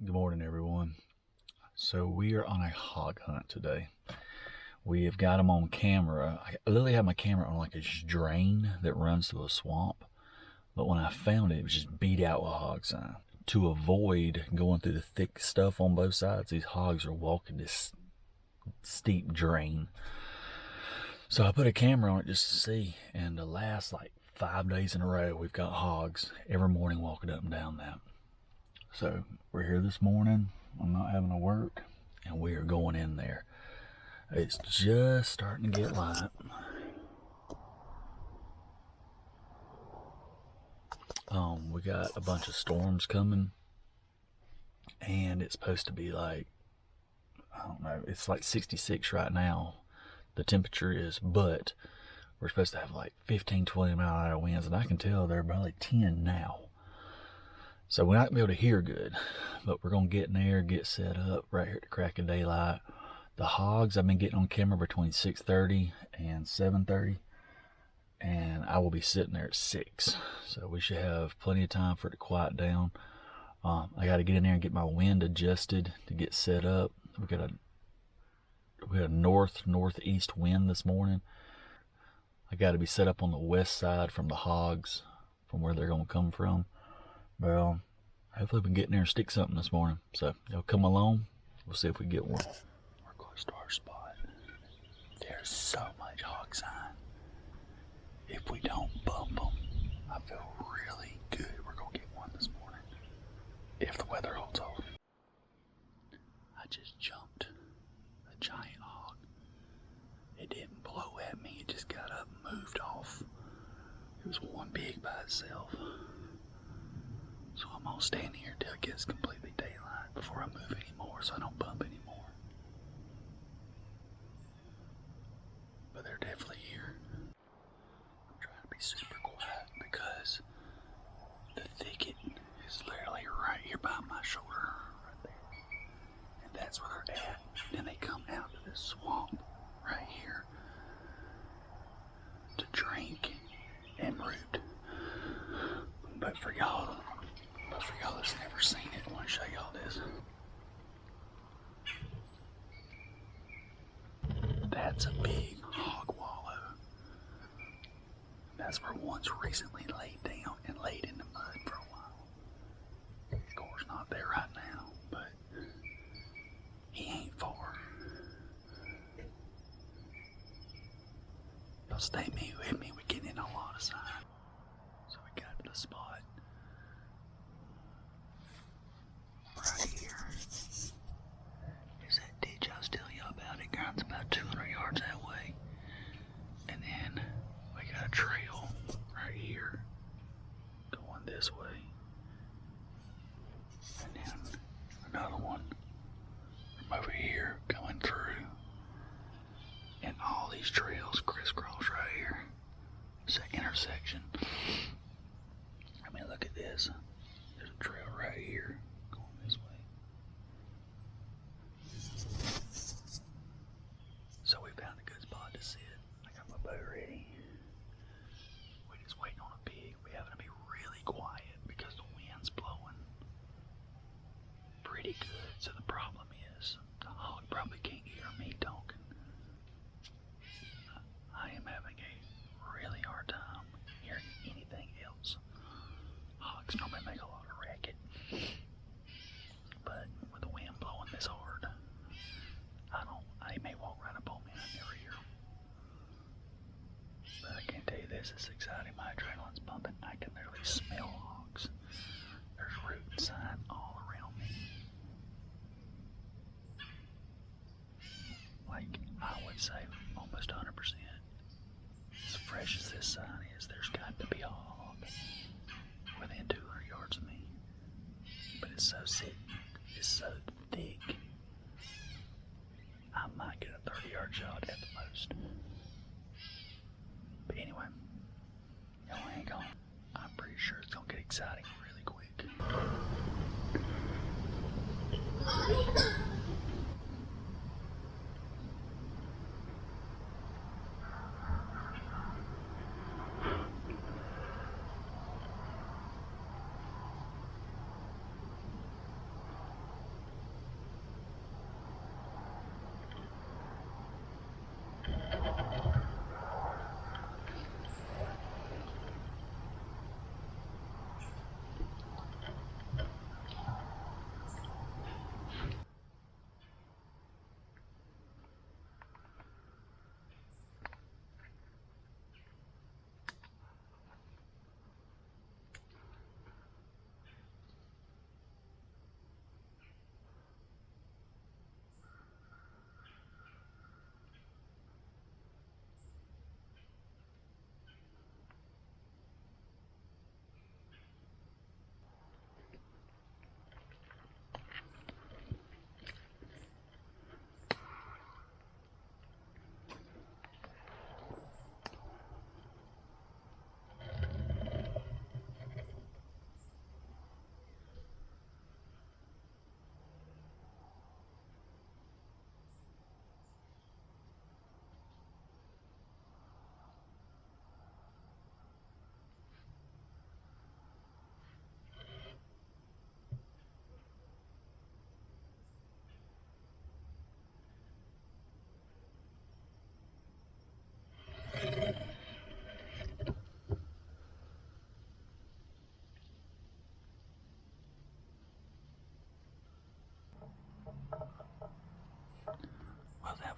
Good morning, everyone. So we are on a hog hunt today. We have got them on camera. I literally have my camera on like a drain that runs through a swamp. But when I found it, it was just beat out with hog sign. To avoid going through the thick stuff on both sides, these hogs are walking this steep drain. So I put a camera on it just to see, and the last like 5 days in a row, we've got hogs every morning walking up and down that. So we're here this morning. I'm not having to work, and we are going in there. It's just starting to get light. We got a bunch of storms coming, and it's supposed to be like, I don't know, it's like 66 right now. The temperature is, but we're supposed to have like 15-20 mile an hour winds, and I can tell they're probably 10 now. So we're not going to be able to hear good, but we're going to get in there, get set up right here at the crack of daylight. The hogs, I've been getting on camera between 6:30 and 7:30, and I will be sitting there at 6. So we should have plenty of time for it to quiet down. I got to get in there and get my wind adjusted to get set up. We got a northeast wind this morning. I got to be set up on the west side from the hogs, from where they're going to come from. Well, hopefully we can get in there and stick something this morning. So y'all come along. We'll see if we get one. We're close to our spot. There's so much hog sign. If we don't bump them, I feel really good. We're going to get one this morning. If the weather holds off. I just jumped a giant hog. It didn't blow at me. It just got up and moved off. It was one big by itself. So I'm gonna stand here till it gets completely daylight before I move anymore, so I don't bump anymore. But they're definitely here. I'm trying to be super quiet because the thicket is literally right here by my shoulder, right there. And that's where they're at. Then they come out to this swamp right here to drink and root. But for y'all that's never seen it, I want to show y'all this. That's a big hog wallow. That's where one's recently laid down and laid in the mud for a while. Of course, not there right now, but he ain't far. Y'all stay with me, we're getting in a lot of sign. So we got to the spot. Right here is that ditch I was telling y'all about. It runs about 200 yards that way. And then we got a trail right here going this way. And then another one from over here going through. And all these trails crisscross right here. It's an intersection. I mean, look at this. There's a trail right here. This way. So we found a good spot to sit. I got my boat ready. We're just waiting on a pig. We have to be really quiet because the wind's blowing pretty good. So the problem is the hog probably can't hear me talking. I am having a really hard time hearing anything else. Hogs normally make a lot of racket. But with the wind blowing this hard, I may walk right up on me and I never hear them. But I can't tell you this, it's exciting. My adrenaline's pumping. I can literally smell hogs. There's root and sign all around me. Like, I would say almost 100%. As fresh as this sign is, there's got to be a hog within 200 yards of me. But it's so thick. It's so thick. I might get a 30-yard shot at the most. But anyway, y'all hang on. I'm pretty sure it's gonna get exciting really quick.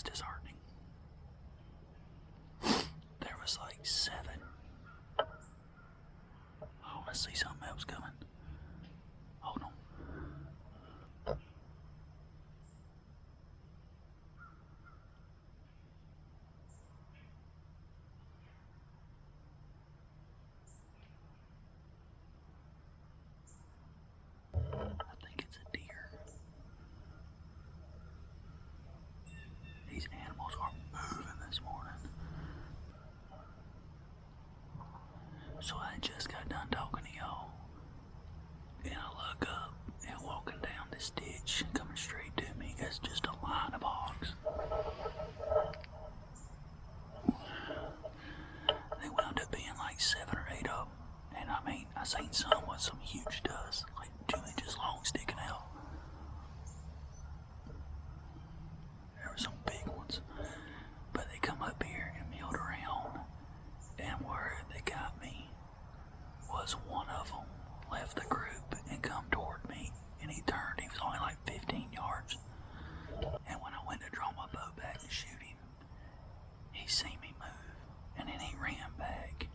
was disheartening. There was like 7. Oh, I see something else coming. Hold on. I think it's a deer. These animals are moving this morning. So I just got done talking to y'all, and I look up and walking down this ditch, coming straight to me, is just a line of hogs. They wound up being like 7 or 8 of them, and I mean, I seen some with some huge dust, like 2 inches long, sticking out. There were some big ones, but they come up here and milled around, and where they got me was one of them left the group and come toward me, and he turned. He was only like 15 yards, and when I went to draw my bow back and shoot him, he seen me move, and then he ran back,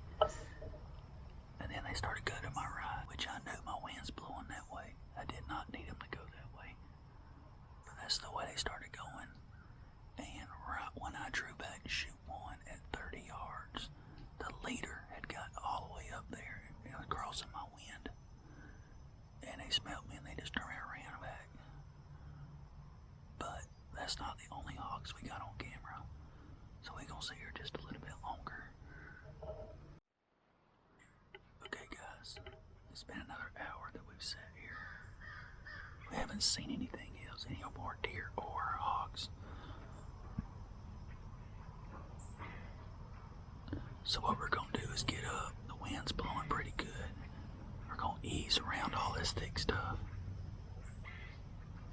and then they started going to my right, which I knew my wind's blowing that way. I did not need them to go that way, but that's the way they started going. And right when I drew back to shoot one at 30 yards, the leader had got all the way up there and was crossing my wind. And they smelled me and they just turned around and ran back. But that's not the only hogs we got on camera. So we're going to see her just a little bit longer. Okay guys, it's been another hour that we've sat here. We haven't seen anything else, any more deer or hogs. So what we're going to do is get up. The wind's blowing pretty good. We're going to ease around all this thick stuff.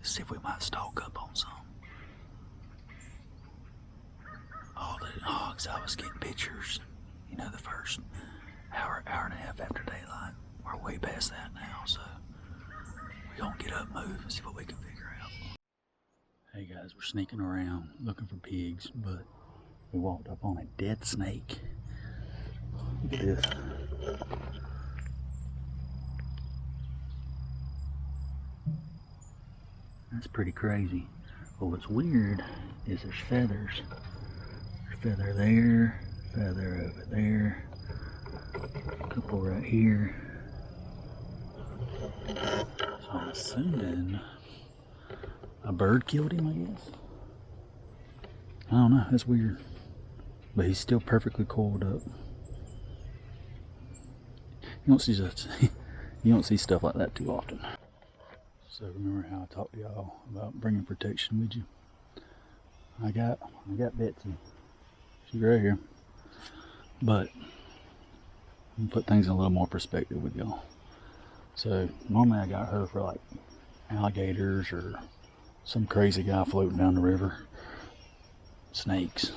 See if we might stalk up on some. All the hogs, I was getting pictures, you know, the first hour and a half after daylight. We're way past that now, so we're going to get up, move, and see what we can figure out. Hey guys, we're sneaking around looking for pigs, but we walked up on a dead snake. Look at this. That's pretty crazy. But what's weird is there's feathers. There's feather there, feather over there, a couple right here. So I'm assuming a bird killed him, I guess. I don't know, that's weird. But he's still perfectly coiled up. You don't see stuff like that too often. So remember how I talked to y'all about bringing protection with you? I got Betsy. She's right here. But I'm gonna put things in a little more perspective with y'all. So normally I got her for like alligators or some crazy guy floating down the river, snakes.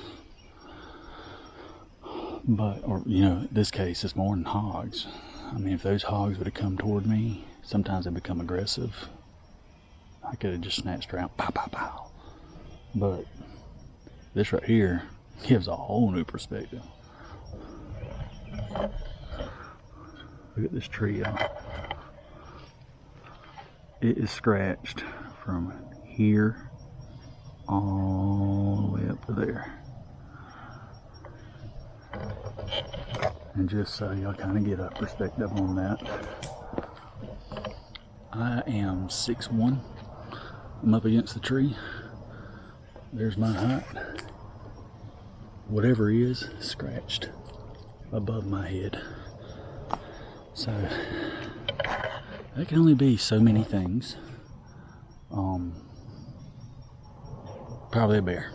But, or you know, in this case it's more than hogs. I mean, if those hogs would have come toward me, sometimes they become aggressive. I could have just snatched her out, pow, pow, pow. But this right here gives a whole new perspective. Look at this tree, y'all. It is scratched from here all the way up to there. And just so y'all kind of get a perspective on that, I am 6'1". I'm up against the tree. There's my height. Whatever is scratched above my head. So that can only be so many things. Probably a bear.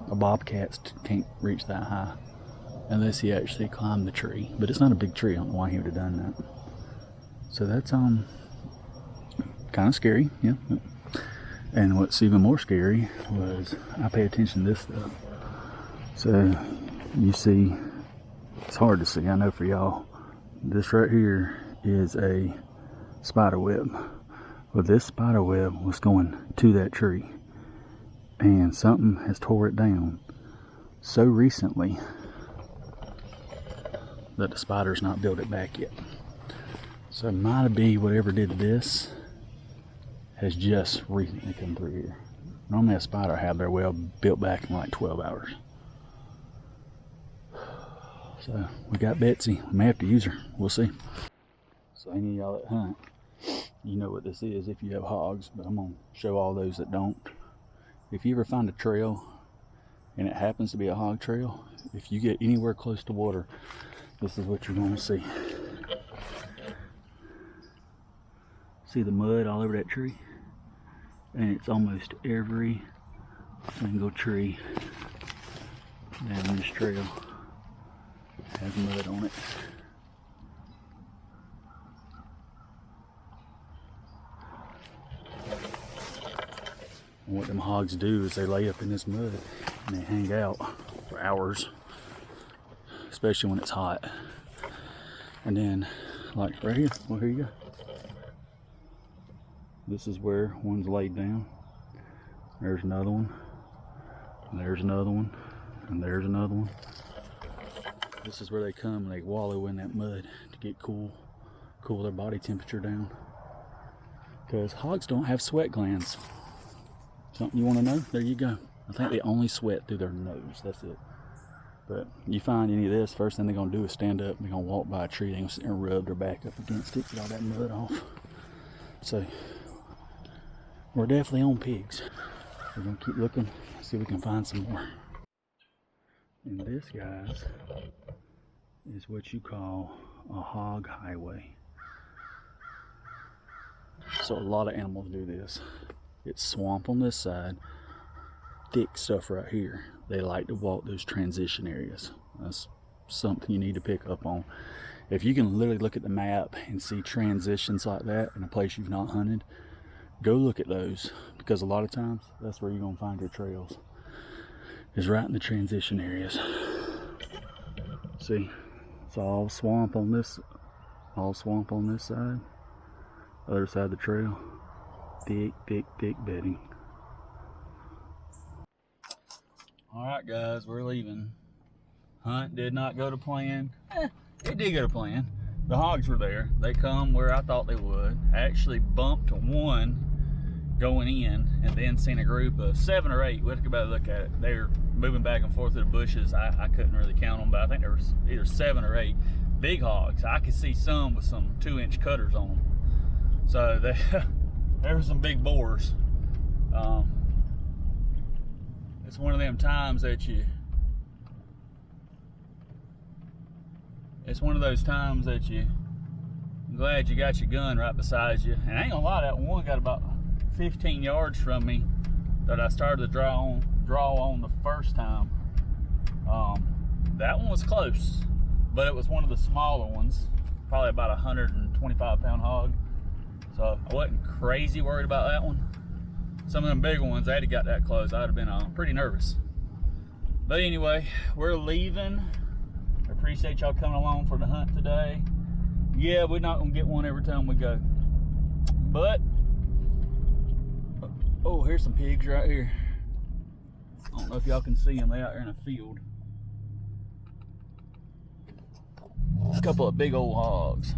A bobcat can't reach that high unless he actually climbed the tree. But it's not a big tree. I don't know why he would have done that. So that's kind of scary, yeah. And what's even more scary was I pay attention to this stuff. So you see, it's hard to see, I know for y'all. This right here is a spider web. Well, this spider web was going to that tree. and something has tore it down so recently that the spider's not built it back yet. So it might be whatever did this has just recently come through here. Normally a spider have their well built back in like 12 hours. So we got Betsy. We may have to use her. We'll see. So any of y'all that hunt, you know what this is if you have hogs, but I'm gonna show all those that don't. If you ever find a trail and it happens to be a hog trail, if you get anywhere close to water, this is what you're gonna see. See the mud all over that tree? And it's almost every single tree down this trail has mud on it. And what them hogs do is they lay up in this mud and they hang out for hours, especially when it's hot. And then, like right here, well, here you go. This is where one's laid down. There's another one. And there's another one. And there's another one. This is where they come and they wallow in that mud to get cool their body temperature down. Because hogs don't have sweat glands. Something you want to know? There you go. I think they only sweat through their nose. That's it. But you find any of this, first thing they're going to do is stand up. They're going to walk by a tree. They're going to sit there and rub their back up against it, get all that mud off. So we're definitely on pigs. We're going to keep looking, see if we can find some more. And this, guys, is what you call a hog highway. So a lot of animals do this. It's swamp on this side, thick stuff right here. They like to walk those transition areas. That's something you need to pick up on. If you can literally look at the map and see transitions like that in a place you've not hunted, go look at those, because a lot of times that's where you're going to find your trails, is right in the transition areas. See, it's all swamp on this side. Other side of the trail, thick bedding. All right, guys, we're leaving. Hunt did not go to plan. It did go to plan. The hogs were there. They come where I thought they would. I actually bumped one going in and then seen a group of 7 or 8. We have to go back and look at it. They were moving back and forth through the bushes. I couldn't really count them, but I think there was either 7 or 8 big hogs. I could see some with some 2-inch cutters on them. So there were some big boars. It's one of them times that it's one of those times that you're glad you got your gun right beside you. And I ain't gonna lie, that one got about 15 yards from me that I started to draw on the first time. That one was close, but it was one of the smaller ones, probably about 125-pound hog. So I wasn't crazy worried about that one. Some of them bigger ones, I had got that close, I'd have been pretty nervous. But anyway, we're leaving. I appreciate y'all coming along for the hunt today. Yeah, we're not gonna get one every time we go, but oh, here's some pigs right here. I don't know if y'all can see them. They're out there in a field. A couple of big old hogs.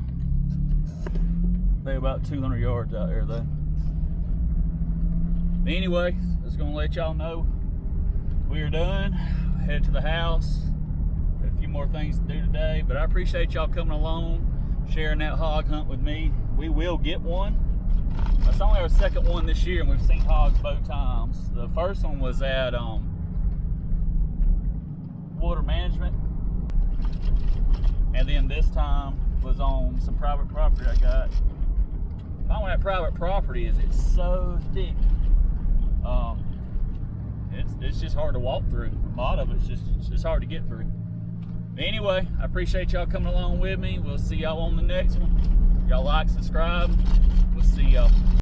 They're about 200 yards out there though. But anyway, just gonna let y'all know we are done. Head to the house. Got a few more things to do today, but I appreciate y'all coming along, sharing that hog hunt with me. We will get one. It's only our second one this year, and we've seen hogs both times. The first one was at water management, and then this time was on some private property I got. The problem with that private property is it's so thick. It's just hard to walk through. A lot of it's hard to get through. But anyway, I appreciate y'all coming along with me. We'll see y'all on the next one. Y'all like, subscribe. We'll see y'all.